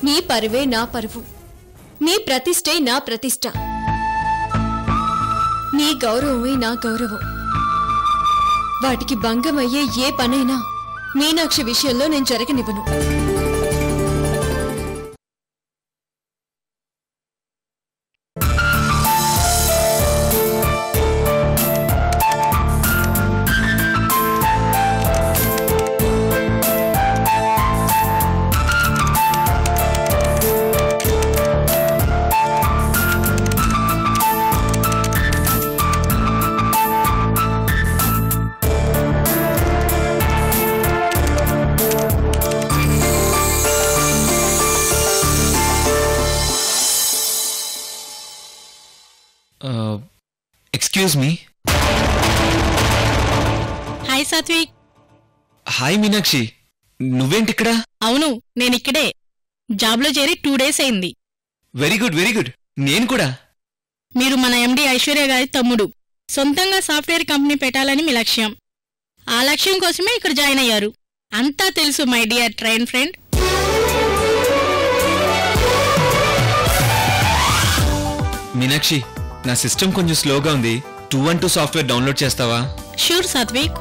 నీ పరువే నా పరువు, నీ ప్రతిష్ఠే నా ప్రతిష్ఠ, నీ గౌరవమే నా గౌరవం. వాటికి భంగమయ్యే ఏ పనైనా మీనాక్షి విషయంలో నేను జరగనివ్వను. Excuse me. Hi Satvik. Hi Meenakshi, నువ్వేంటి ఇక్కడ? అవును, నేనిక్కడే. జాబ్లో చేరి 2 days అయింది. Very good very good. నేను కూడా. మీరు మన ఎండి ఐశ్వర్య గారి తమ్ముడు. సొంతంగా సాఫ్ట్వేర్ కంపెనీ పెట్టాలని మీ లక్ష్యం. ఆ లక్ష్యం కోసమే ఇక్కడ జాయిన్ అయ్యారు. అంతా తెలుసు my dear train friend. Meenakshi, నా సిస్టమ్ కొంచెం స్లోగా ఉంది. 212 సాఫ్ట్వేర్ డౌన్లోడ్ చేస్తావా? షూర్ సాత్విక్.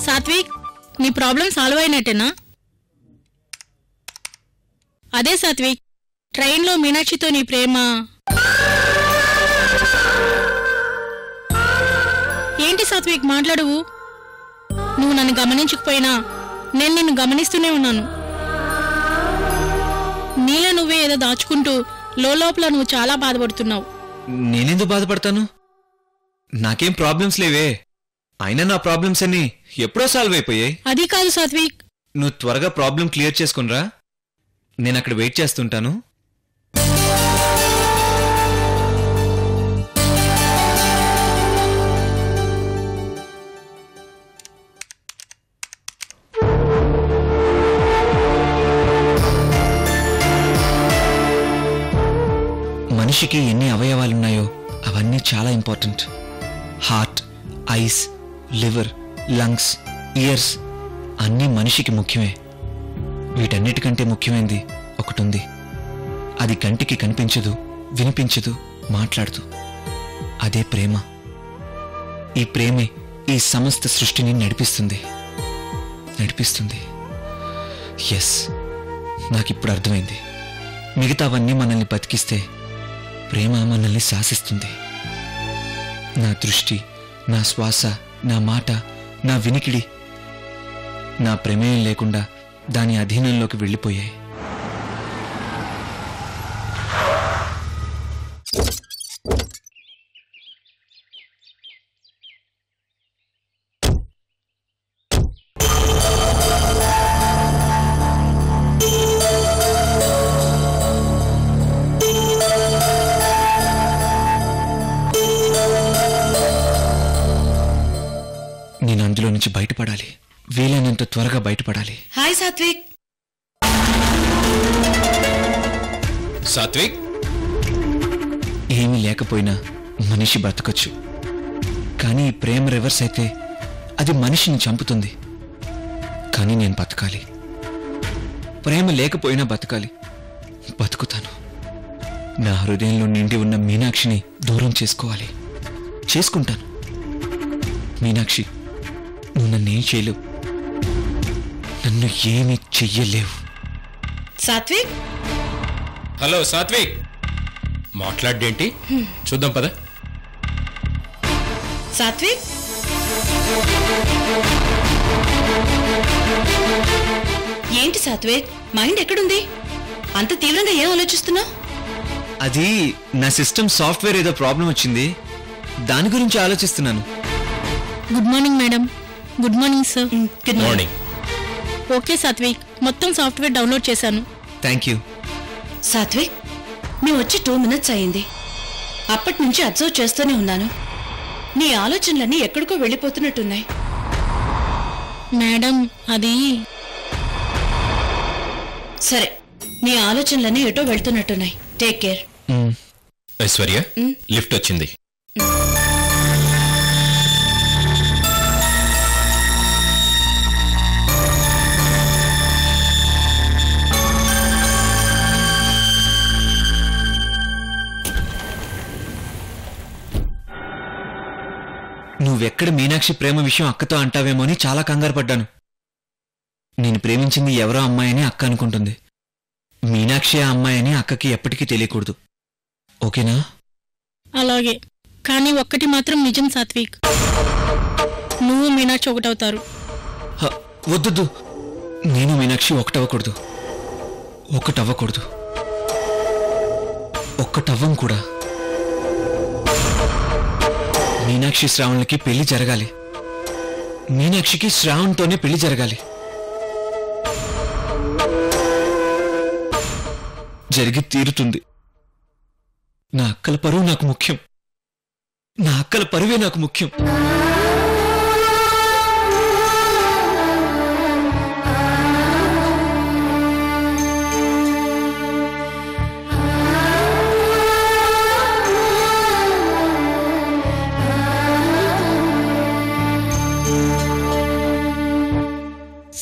సాత్విక్, నీ ప్రాబ్లం సాల్వ్ అయినట్టేనా? అదే సాత్విక్, ట్రైన్లో మీనాక్షితో నీ ప్రేమ. ఏంటి సాత్విక్ మాట్లాడువు? నువ్వు నన్ను గమనించకపోయినా నేను నిన్ను గమనిస్తూనే ఉన్నాను. నీలో నువ్వే ఏదో దాచుకుంటూ లోపల నువ్వు చాలా బాధపడుతున్నావు. నేనెందుకు బాధపడతాను? నాకేం ప్రాబ్లమ్స్ లేవే. అయినా నా ప్రాబ్లమ్స్ అన్ని ఎప్పుడో సాల్వ్ అయిపోయాయి. అది కాదు సాత్విక్. నువ్వు త్వరగా ప్రాబ్లం క్లియర్ చేసుకునిరా. నేను అక్కడ వెయిట్ చేస్తుంటాను. మనిషికి ఎన్ని అవయవాలున్నాయో అవన్నీ చాలా important. Heart, ice, liver, lungs, years అన్నీ మనిషికి ముఖ్యమే. వీటన్నిటికంటే ముఖ్యమైనది ఒకటుంది. అది కంటికి కనిపించదు, వినిపించదు, మాట్లాడదు. అదే ప్రేమ. ఈ ప్రేమే ఈ సమస్త సృష్టిని నడిపిస్తుంది. ఎస్, నాకిప్పుడు అర్థమైంది. మిగతావన్నీ మనల్ని బతికిస్తే ప్రేమ మనల్ని శాసిస్తుంది. నా దృష్టి, నా శ్వాస, నా మాట, నా వినికిడి నా ప్రమేయం లేకుండా దాని అధీనంలోకి వెళ్ళిపోయాయి. నేను అందులో నుంచి బయటపడాలి. వీలైనంత త్వరగా బయటపడాలి. హాయ్ సాత్విక్. సాత్విక్, ఏమీ లేకపోయినా మనిషి బతకొచ్చు. కానీ ఈ ప్రేమ రివర్స్ అయితే అది మనిషిని చంపుతుంది. కానీ నేను బతకాలి. ప్రేమ లేకపోయినా బతకాలి. బతుకుతాను. నా హృదయంలో నిండి ఉన్న మీనాక్షిని దూరం చేసుకోవాలి. చేసుకుంటాను. మీనాక్షి, నువ్వు నన్నేం చేయలేవు. నన్ను ఏమీ చెయ్యలేవు. సాత్విక్. హలో సాత్విక్, మాట్లాడేంటి? చూద్దాం పద. సాత్విక్, ఏంటి సాత్విక్, మైండ్ ఎక్కడుంది? అంత తీవ్రంగా ఏం ఆలోచిస్తున్నావు? అది నా సిస్టమ్ సాఫ్ట్వేర్ ఏదో ప్రాబ్లం వచ్చింది. దాని గురించి ఆలోచిస్తున్నాను. Good morning madam. Good morning sir. Good morning. Okay Satvik, మొత్తం సాఫ్ట్వేర్ డౌన్లోడ్ చేశాను. Thank you. సాత్విక్, మేము వచ్చి 2 minutes అయింది. అప్పటి నుంచి అబ్జర్వ్ చేస్తూనే ఉన్నాను. నీ ఆలోచనలన్నీ ఎక్కడికో వెళ్ళిపోతున్నట్టున్నాయి. మేడం, అది సరే, నీ ఆలోచనలన్నీ ఎటో వెళ్తున్నట్టున్నాయి. Take care. ఐశ్వర్య, లిఫ్ట్ వచ్చింది. నువ్వెక్కడ మీనాక్షి ప్రేమ విషయం అక్కతో అంటావేమో అని చాలా కంగారు పడ్డాను. నేను ప్రేమించింది ఎవరో అమ్మాయని అక్క అనుకుంటుంది. మీనాక్షి ఆ అమ్మాయని అక్కకి ఎప్పటికీ తెలియకూడదు. ఓకేనా? అలాగే. కానీ ఒక్కటి మాత్రం నిజం సాత్విక్, నువ్వు మీనాక్షి ఒకటవుతారు. వద్దు, నేను మీనాక్షి ఒకటవ్వకూడదు. ఒక్కటవ్వం కూడా. మీనాక్షి శ్రావణ్లకి పెళ్లి జరగాలి. మీనాక్షికి శ్రావణ్తోనే పెళ్లి జరగాలి. జరిగి తీరుతుంది. నా అక్కల పరువు నాకు ముఖ్యం. నా అక్కల పరువే నాకు ముఖ్యం.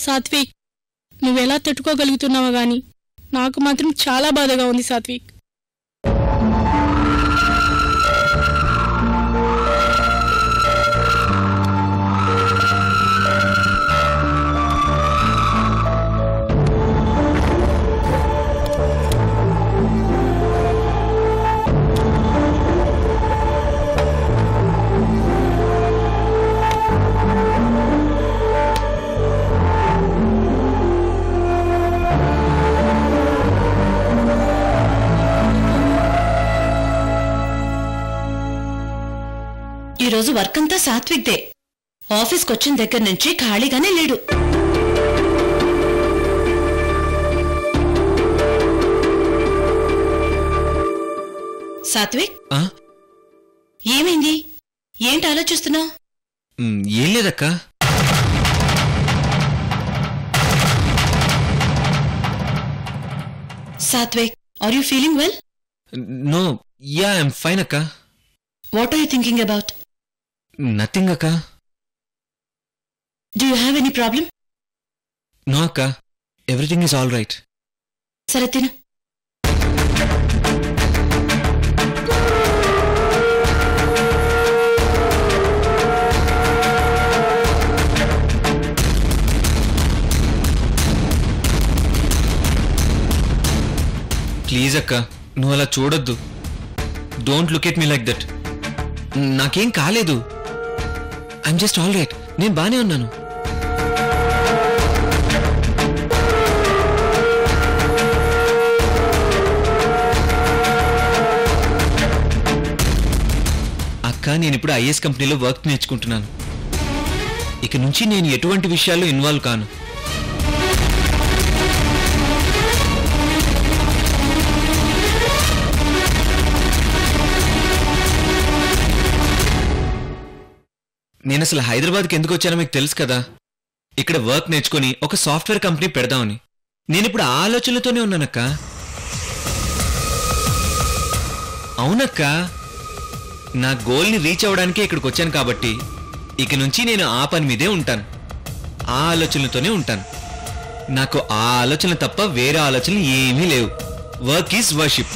సాత్విక్, నువ్వెలా తట్టుకోగలుగుతున్నావో గాని నాకు మాత్రం చాలా బాధగా ఉంది సాత్విక్. ఈరోజు వర్క్ అంతా సాత్విక్ దే. ఆఫీస్కి వచ్చిన దగ్గర నుంచి ఖాళీగానే లేడు. సాత్విక్, ఏమైంది? ఏంటి ఆలోచిస్తున్నావు? ఏం లేదక్కా. Satvik, are you feeling well? No, yeah, I'm fine అక్కా. What are you thinking about? Nothing అక్కా. Do you have any problem? No అక్కా, ఎవ్రీథింగ్ ఈజ్ ఆల్ రైట్. సరే, తిను. ప్లీజ్ అక్క, నువ్వు అలా చూడొద్దు. Don't look at me like that. నాకేం కాలేదు. I'm just all right. నేను బానే ఉన్నాను. అక్క, నేను ఇప్పుడు ఐఎస్ కంపెనీలో వర్క్ నేర్చుకుంటున్నాను. ఇక నుంచి నేను ఎటువంటి విషయాల్లో ఇన్వాల్వ్ కాను. నేను అసలు హైదరాబాద్కి ఎందుకు వచ్చానో మీకు తెలుసు కదా. ఇక్కడ వర్క్ నేర్చుకుని ఒక సాఫ్ట్వేర్ కంపెనీ పెడదామని. నేను ఇప్పుడు ఆ ఆలోచనలతోనే ఉన్నానక్క. అవునక్క, నా గోల్ని రీచ్ అవ్వడానికే ఇక్కడికి వచ్చాను కాబట్టి ఇక నుంచి నేను ఆ పని మీదే ఉంటాను. ఆ ఆలోచనలతోనే ఉంటాను. నాకు ఆ ఆలోచనలు తప్ప వేరే ఆలోచనలు ఏమీ లేవు. Work is worship.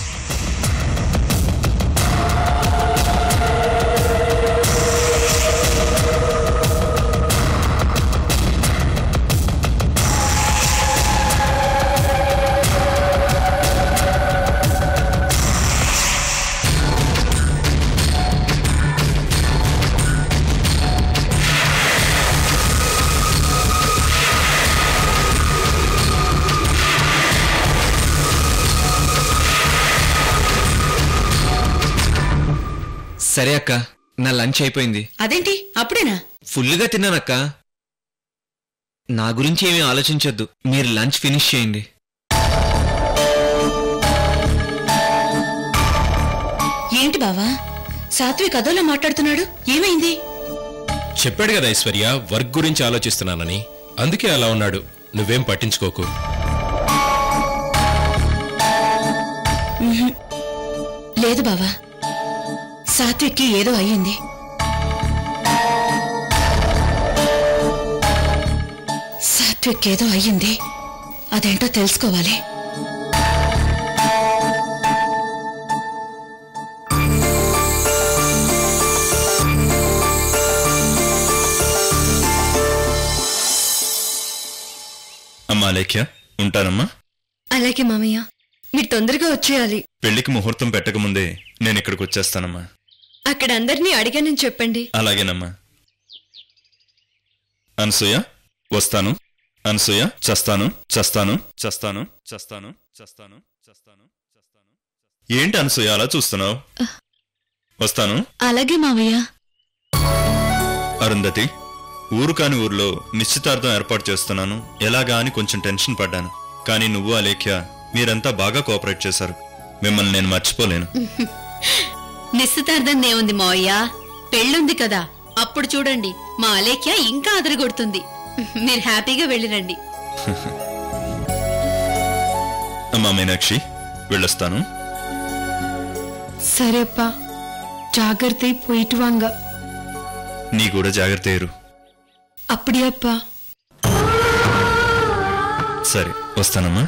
సరే అక్క, నా లంచ్ అయిపోయింది. అదేంటి అప్పుడేనా? ఫుల్గా తిన్నానక్క. నా గురించి ఏమీ ఆలోచించొద్దు. మీరు లంచ్ ఫినిష్ చేయండి. ఏంటి బావా, సాత్విక్ అదోలా మాట్లాడుతున్నాడు? ఏమైంది? చెప్పాడు కదా ఐశ్వర్య, వర్క్ గురించి ఆలోచిస్తున్నానని. అందుకే అలా ఉన్నాడు. నువ్వేం పట్టించుకోకు. లేదు బావా, సాత్విక్కి ఏదో అయ్యింది. సాత్విక్ ఏదో అయ్యింది, అదేంటో తెలుసుకోవాలి. అమ్మా లేఖ్య, ఉంటానమ్మా. అలాగే మామయ్య, మీరు తొందరగా వచ్చేయాలి. పెళ్లికి ముహూర్తం పెట్టకముందే నేను ఇక్కడికి వచ్చేస్తానమ్మా. అక్కడ అందరినీ అడిగానని చెప్పండి. అలాగేనమ్మా. అనసూయ, వస్తాను. అనసూయ, చస్తాను చస్తాను చస్తాను చస్తాను చస్తాను చస్తాను చస్తాను. ఏంటి అనసూయ అలా చూస్తున్నావు? వస్తాను. అలాగే మావయ్య. అరుంధతి, ఊరు కాని ఊర్లో నిశ్చితార్థం ఏర్పాటు చేస్తున్నాను ఎలాగా అని కొంచెం టెన్షన్ పడ్డాను. కానీ నువ్వు అలేఖ్య మీరంతా బాగా కోఆపరేట్ చేశారు. మిమ్మల్ని నేను మర్చిపోలేను. నిశ్చితార్థం ఏముంది మావయ్య, పెళ్ళుంది కదా, అప్పుడు చూడండి మా అలేఖ్య ఇంకా అదరగొడుతుంది. మీరు హ్యాపీగా వెళ్ళిరండి. అమ్మా మీనాక్షి, వెళ్ళొస్తాను. సరేప్పా, జాగ్రత్త పోయిటు వాంగ. నీ కూడా జాగ్రత్త ఏరు. అప్పుడియప్పా. సరే, వస్తానమ్మా.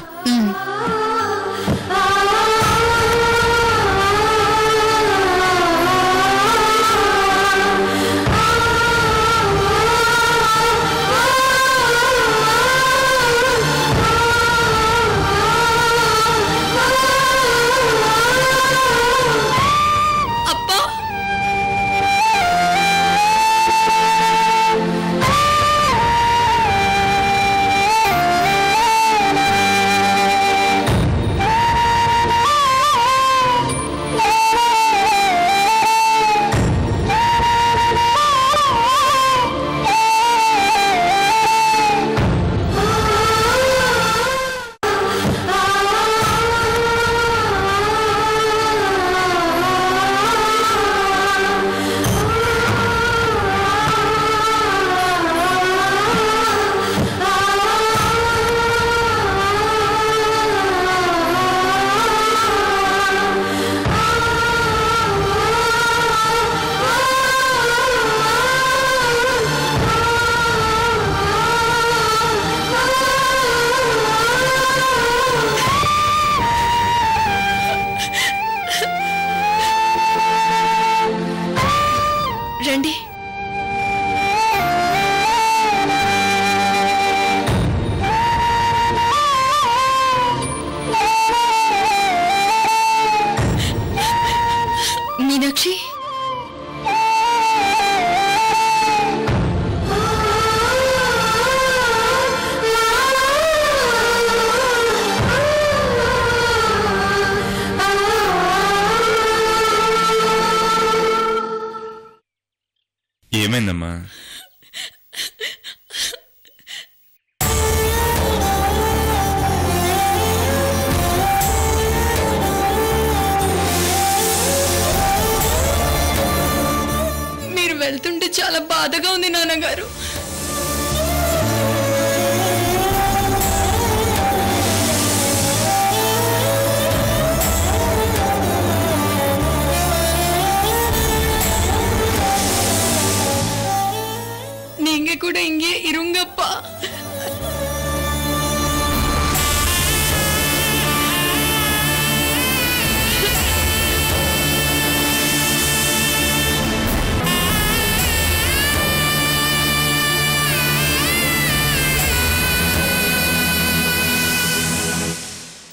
రండి. మీనాక్షి, ఏమైందమ్మా? మీరు వెళ్తుంటే చాలా బాధగా ఉంది నాన్నగారు. நீங்க கூட இங்கே இருங்கப்பா.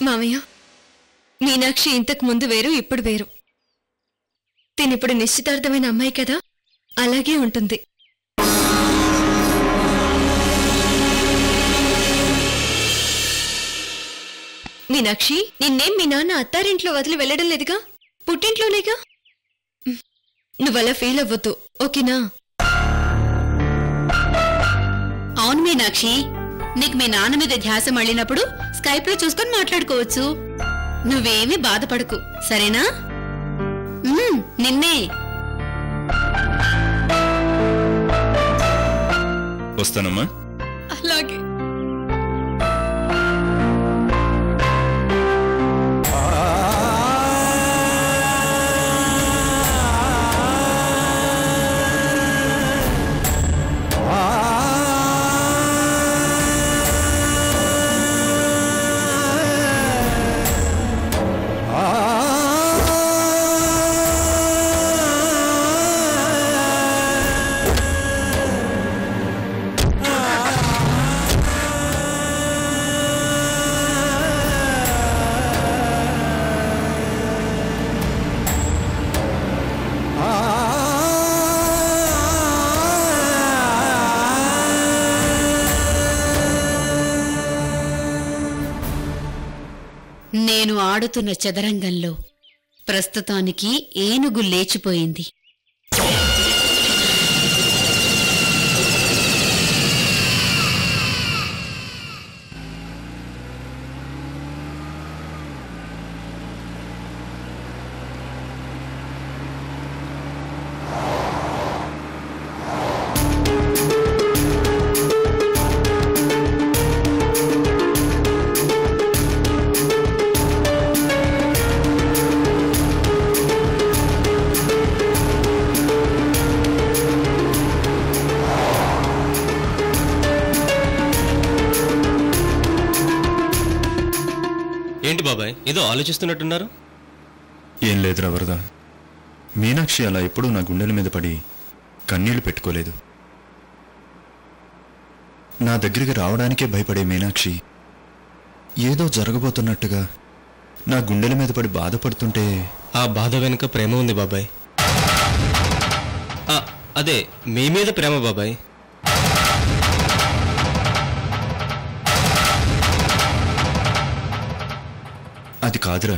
మామయ్య, మీనాక్షి ఇంతకు ముందు వేరు, ఇప్పుడు వేరు. తినిప్పుడు నిశ్చితార్థమైన అమ్మాయి కదా, అలాగే ఉంటుంది. మీనాక్షి, నిన్నేం మీ నాన్న అత్తారింట్లో వదిలి వెళ్ళడం లేదుగా, పుట్టింట్లోనేగా. నువ్వలా ఫీల్ అవ్వద్దు, ఓకేనా? అవును మీనాక్షి, నీకు మీ నాన్న మీద ధ్యాస మళ్ళినప్పుడు స్కైప్ లో చూసుకొని మాట్లాడుకోవచ్చు. నువ్వేమీ బాధపడకు, సరేనా? నిన్నే. వస్తానమ్మా. అలాగే. నేను ఆడుతున్న చదరంగంలో ప్రస్తుతానికి ఏనుగు లేచిపోయింది. ఏంటి బాబాయ్, ఏదో ఆలోచిస్తున్నట్టున్నారు? ఏం లేదురా వరద. మీనాక్షి అలా ఎప్పుడూ నా గుండెల మీద పడి కన్నీళ్లు పెట్టుకోలేదు. నా దగ్గరికి రావడానికే భయపడే మీనాక్షి ఏదో జరగబోతున్నట్టుగా నా గుండెల మీద పడి బాధపడుతుంటే ఆ బాధ వెనుక ప్రేమ ఉంది బాబాయ్. అదే మీ మీద ప్రేమ బాబాయ్. అది కాదురా,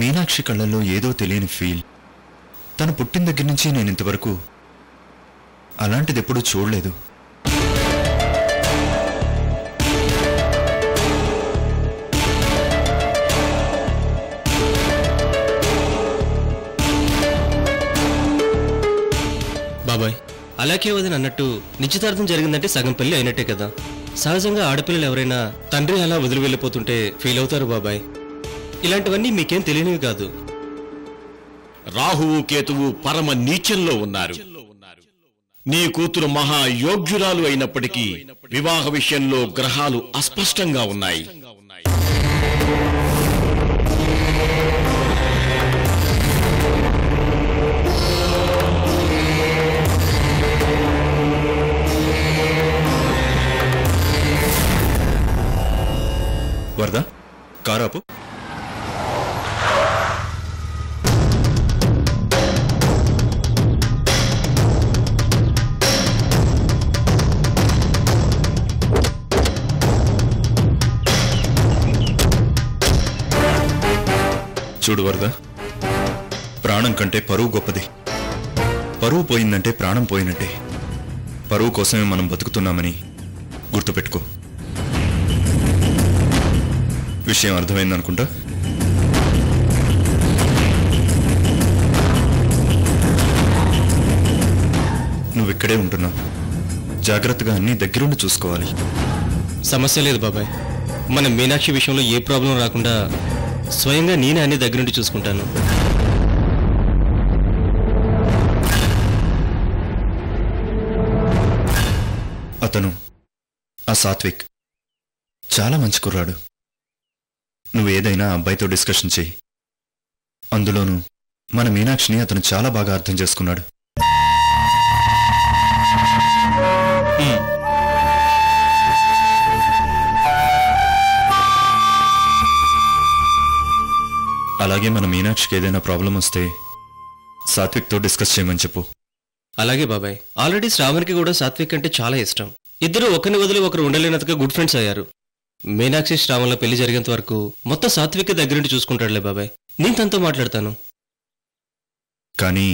మీనాక్షి కళ్ళల్లో ఏదో తెలియని ఫీల్. తను పుట్టిన దగ్గర నుంచి నేను ఇంతవరకు అలాంటిది ఎప్పుడూ చూడలేదు. బాబాయ్, అలాగే వదిన అన్నట్టు నిశ్చితార్థం జరిగిందంటే సగం పెళ్లి అయినట్టే కదా. సహజంగా ఆడపిల్లలు ఎవరైనా తండ్రి అలా వదిలి వెళ్ళిపోతుంటే ఫీల్ అవుతారు బాబాయ్. ఇలాంటివన్నీ మీకేం తెలియనివి కాదు. రాహువు కేతువు పరమ నీచంలో ఉన్నారు. నీ కూతురు మహాయోగ్యురాలు అయినప్పటికీ వివాహ విషయంలో గ్రహాలు అస్పష్టంగా ఉన్నాయి. వరద, కారాపు. చూడు వరద, ప్రాణం కంటే పరువు గొప్పది. పరువు పోయిందంటే ప్రాణం పోయినట్టే. పరువు కోసమే మనం బతుకుతున్నామని గుర్తుపెట్టుకో. విషయం అర్థమైందనుకుంటా. నువ్విక్కడే ఉంటున్నావు. జాగ్రత్తగా అన్ని దగ్గరుండి చూసుకోవాలి. సమస్య లేదు బాబాయ్. మన మీనాక్షి విషయంలో ఏ ప్రాబ్లం రాకుండా స్వయంగా నేనే అన్ని దగ్గరుండి చూసుకుంటాను. అతను ఆ సాత్విక్ చాలా మంచి కుర్రాడు. నువ్వేదైనా అబ్బాయితో డిస్కషన్ చెయ్యి. అందులోనూ మన మీనాక్షిని అతను చాలా బాగా అర్థం చేసుకున్నాడు. అలాగే మన మీనాక్షికి ఏదైనా ప్రాబ్లం వస్తే సాత్విక్తో డిస్కస్ చేయమని చెప్పు. అలాగే బాబాయ్. ఆల్రెడీ శ్రావణ్కి కూడా సాత్విక్ అంటే చాలా ఇష్టం. ఇద్దరు ఒకరిని వదిలి ఒకరు ఉండలేనంతగా గుడ్ ఫ్రెండ్స్ అయ్యారు. మీనాక్షి శ్రావణ్ల పెళ్లి జరిగేంత వరకు మొత్తం సాత్విక్ దగ్గరుండి చూసుకుంటాడులే బాబాయ్. నేను తనతో మాట్లాడతాను. కానీ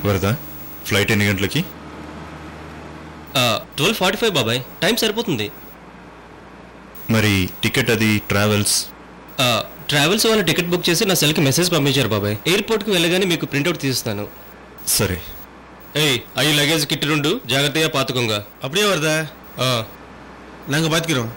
వరద, ఫ్లైట్ ఎన్ని గంటలకి? 12:45 బాబాయ్. టైం సరిపోతుంది. మరి టికెట్ అది ట్రావెల్స్? ట్రావెల్స్ వాళ్ళ టికెట్ బుక్ చేసి నా సెల్కి మెసేజ్ పంపించారు బాబాయ్. ఎయిర్పోర్ట్కి వెళ్ళగానే మీకు ప్రింట్అవుట్ తీస్తాను. సరే. అయ్యి లగేజ్ కిట్టి రెండు జాగ్రత్తగా పాతుకోంగా. அப்படியே வருதா? நாங்கள் பார்த்துக்கிறோம்.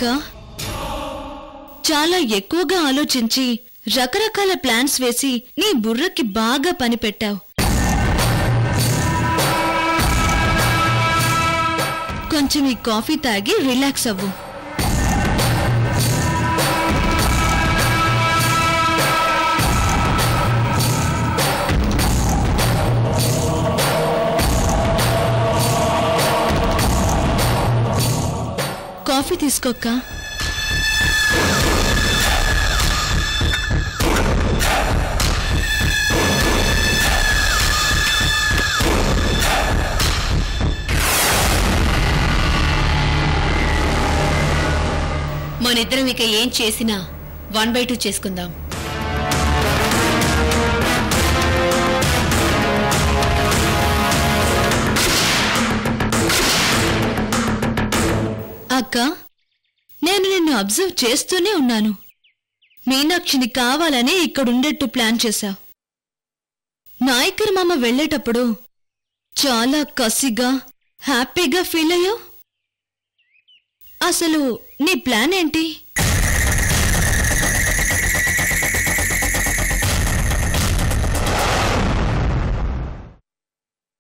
అక్క, చాలా ఎక్కువగా ఆలోచించి రకరకాల ప్లాన్స్ వేసి నీ బుర్రకి బాగా పని పెట్టావు. కొంచెం ఈ కాఫీ తాగి రిలాక్స్ అవ్వు. కాఫీ తీసుకోక్క. మనిద్దరం ఇక ఏం చేసినా 1/2 చేసుకుందాం. అక్క, నేను నిన్ను అబ్జర్వ్ చేస్తూనే ఉన్నాను. మీనాక్షిని కావాలని ఇక్కడుండేట్టు ప్లాన్ చేశావు. నాయకర్ మామ వెళ్ళేటప్పుడు చాలా కసిగా హ్యాపీగా ఫీల్ అయ్యావు. అసలు నీ ప్లాన్ ఏంటి?